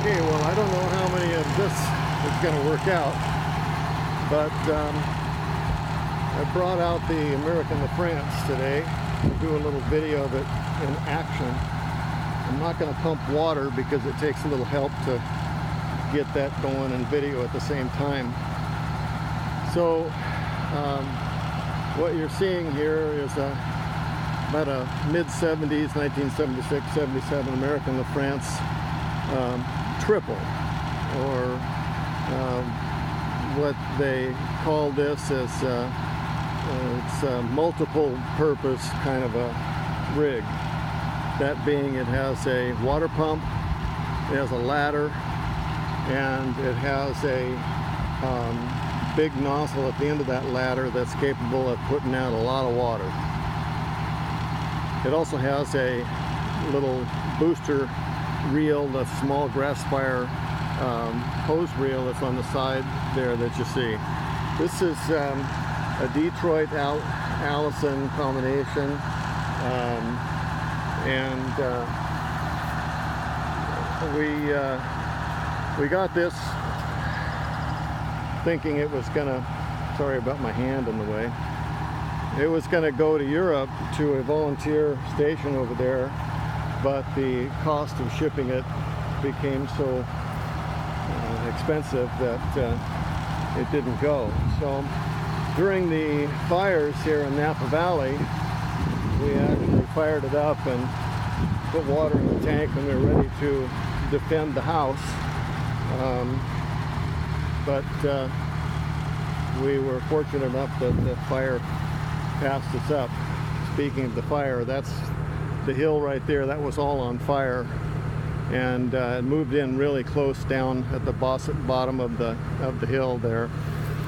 Okay, well, I don't know how many of this is going to work out, but I brought out the American LaFrance today to do a little video of it in action. I'm not going to pump water because it takes a little help to get that going in video at the same time. So what you're seeing here is about a mid-70s, 1976, 77 American LaFrance triple, or what they call this is it's a multiple purpose kind of a rig. That being, it has a water pump, it has a ladder, and it has a big nozzle at the end of that ladder that's capable of putting out a lot of water. It also has a little booster reel, the small grass fire hose reel that's on the side there that you see. This is a Detroit Allison combination, and we got this thinking it was gonna, sorry about my hand in the way, it was gonna go to Europe to a volunteer station over there, but the cost of shipping it became so expensive that it didn't go. So during the fires here in Napa Valley, we actually fired it up and put water in the tank when we were ready to defend the house. But we were fortunate enough that the fire passed us up. Speaking of the fire, that's the hill right there. That was all on fire, and it moved in really close down at the bottom of the hill there,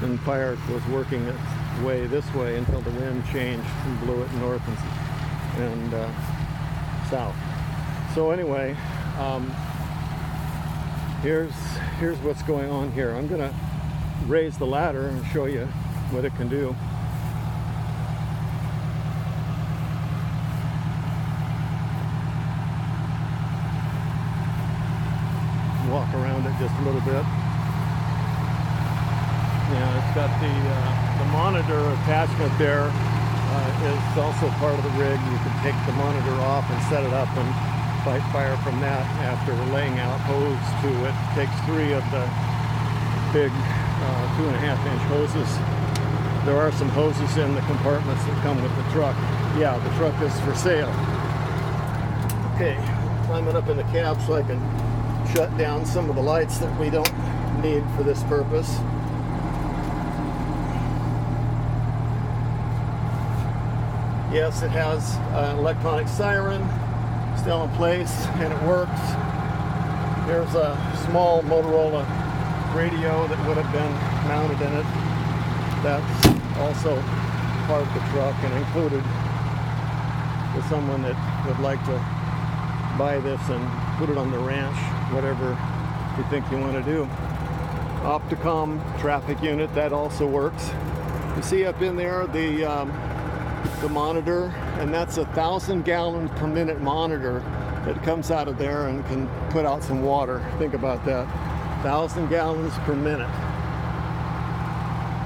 and fire was working its way this way until the wind changed and blew it north and south. So anyway, here's what's going on here. I'm gonna raise the ladder and show you what it can do. Walk around it just a little bit. Yeah, it's got the monitor attachment there. Is also part of the rig. You can take the monitor off and set it up and fight fire from that after laying out hose to it. Takes 3 of the big 2.5-inch hoses. There are some hoses in the compartments that come with the truck. Yeah, the truck is for sale. Okay, climbing up in the cab so I can shut down some of the lights that we don't need for this purpose. Yes, it has an electronic siren still in place, and it works. There's a small Motorola radio that would have been mounted in it. That's also part of the truck and included for someone that would like to buy this and put it on the ranch, whatever you think you want to do. Opticom traffic unit, that also works. You see up in there the monitor, and that's 1,000 gallons per minute monitor that comes out of there and can put out some water. Think about that, 1,000 gallons per minute.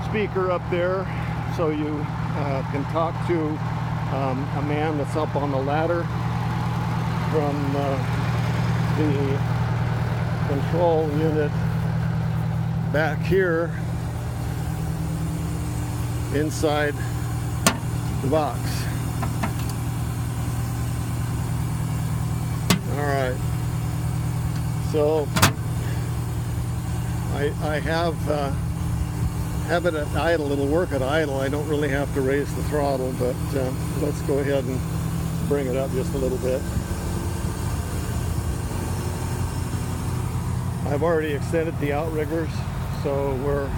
Speaker up there so you can talk to a man that's up on the ladder from the control unit back here inside the box. All right, so I have it at idle. It'll work at idle. I don't really have to raise the throttle, but let's go ahead and bring it up just a little bit. I've already extended the outriggers, so we're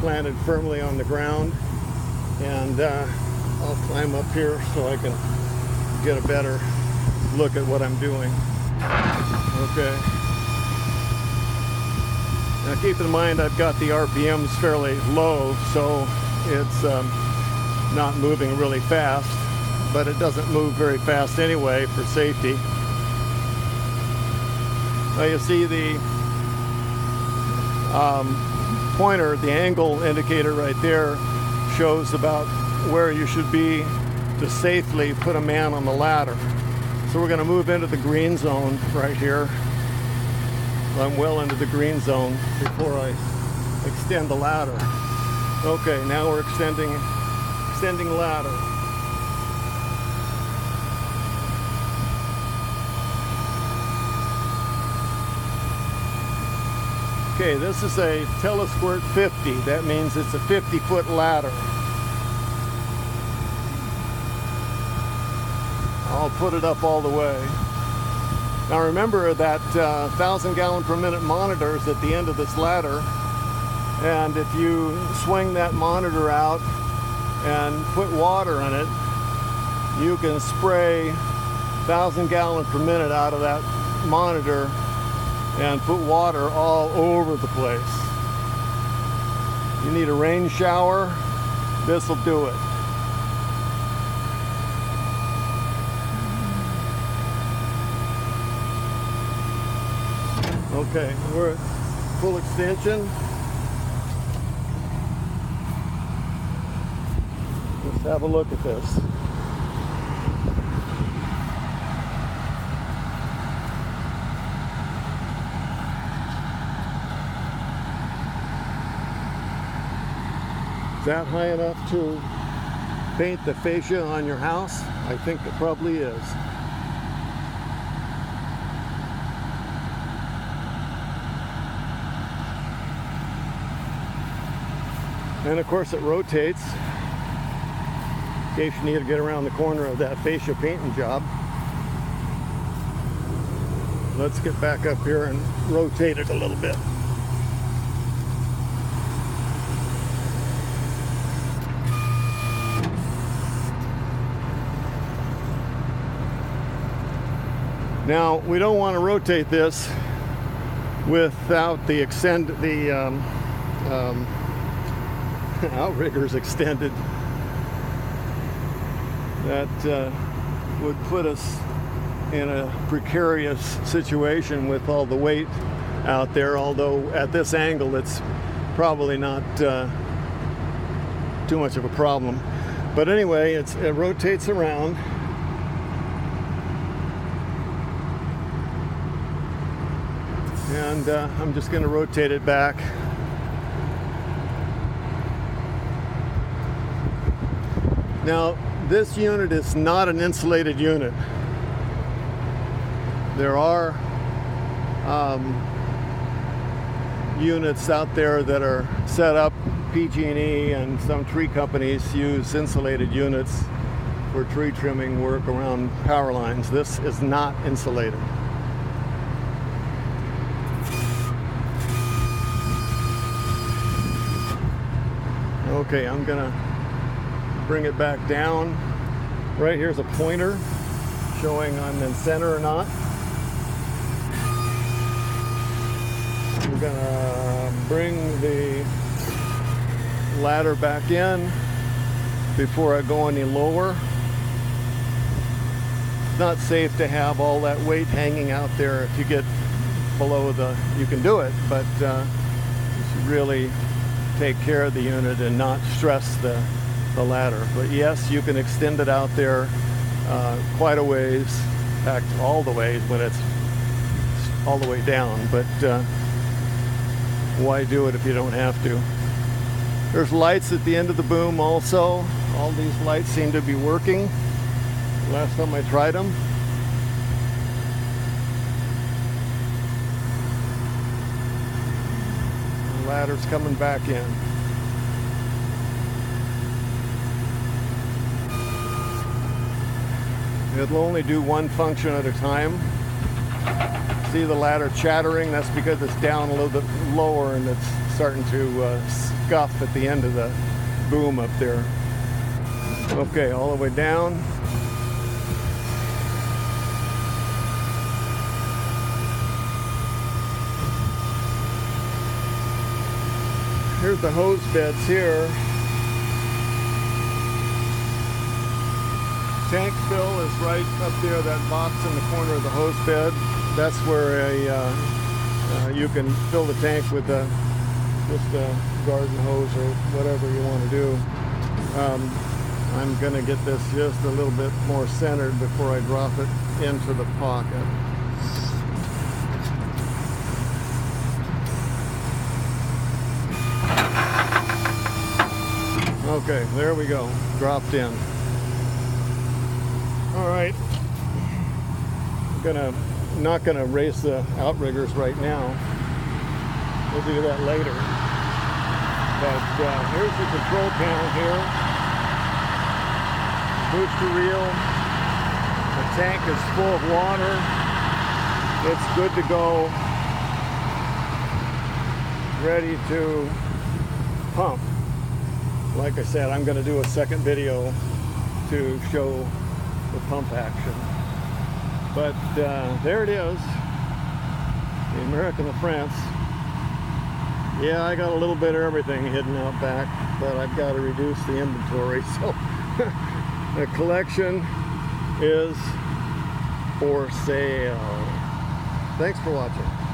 planted firmly on the ground, and I'll climb up here so I can get a better look at what I'm doing. Okay. Now keep in mind I've got the RPMs fairly low, so it's not moving really fast, but it doesn't move very fast anyway for safety. Now you see the pointer, the angle indicator right there, shows about where you should be to safely put a man on the ladder. So we're going to move into the green zone right here. I'm well into the green zone before I extend the ladder. Okay, now we're extending ladder. Okay, this is a Tele-Squirt 50. That means it's a 50-foot ladder. I'll put it up all the way. Now remember that 1,000 gallon per minute monitor is at the end of this ladder, and if you swing that monitor out and put water in it, you can spray 1,000 gallon per minute out of that monitor and put water all over the place. You need a rain shower, this will do it. Okay, we're at full extension. Let's have a look at this. Is that high enough to paint the fascia on your house? I think it probably is. And of course it rotates in case you need to get around the corner of that fascia painting job. Let's get back up here and rotate it a little bit. Now we don't want to rotate this without the outriggers extended. That would put us in a precarious situation with all the weight out there, although at this angle it's probably not too much of a problem. But anyway, it rotates around. And I'm just going to rotate it back. Now, this unit is not an insulated unit. There are units out there that are set up. PG&E and some tree companies use insulated units for tree trimming work around power lines. This is not insulated. Okay, I'm gonna bring it back down. Right here's a pointer showing I'm in center or not. I'm gonna bring the ladder back in before I go any lower. It's not safe to have all that weight hanging out there. If you get below you can do it, but you should really take care of the unit and not stress the ladder. But yes, you can extend it out there quite a ways, in fact all the way when it's all the way down, but why do it if you don't have to? There's lights at the end of the boom also. All these lights seem to be working. Last time I tried them. The ladder's coming back in. It'll only do one function at a time. See the ladder chattering? That's because it's down a little bit lower and it's starting to scuff at the end of the boom up there. Okay, all the way down. Here's the hose beds here. Tank fill is right up there, that box in the corner of the hose bed. That's where you can fill the tank with just a garden hose or whatever you want to do. I'm going to get this just a little bit more centered before I drop it into the pocket. Okay, there we go, dropped in. All right, not gonna race the outriggers right now. We'll do that later. But here's the control panel here. Booster reel. The tank is full of water. It's good to go. Ready to pump. Like I said, I'm going to do a second video to show the pump action. But there it is, the American LaFrance. Yeah, I got a little bit of everything hidden out back, but I've got to reduce the inventory. So the collection is for sale. Thanks for watching.